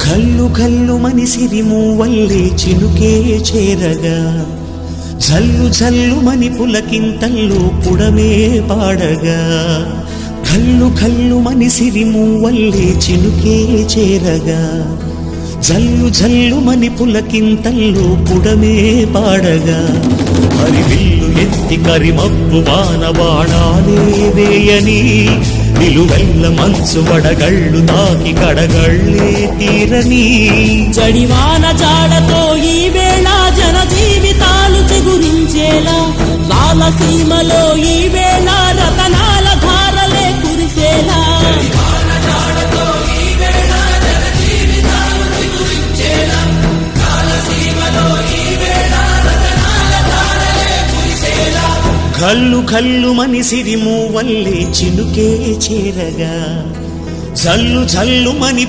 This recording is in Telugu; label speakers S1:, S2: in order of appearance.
S1: కల్లు కల్లు మని సిరిమూవల్లే చినుకే చేరగా జల్లు జల్లు మని పులకింతల్లో పుడమే పాడగా కల్లు కల్లు మని సిరిమూవల్లే చినుకే చేరగా జల్లు జల్లు మని పులకింతల్లో పుడమే పాడగా హరివిల్లు ఎత్తి కరిమబ్బు బాణబాణాలే వేయని నిలువెల్ల మంచు వడగళ్ళు తాకి కడగళ్ళే తీరని
S2: జడివాన జాడతో ఈ వేళ జన జీవితాలు చిగురించేలా రాలసీమలో ఈ వేళ రతనాల ధారలే కురిసేలా
S1: కల్లు కల్లు మని సిరిమూవల్లే చినుకే చేరగా జల్లు జల్లు మని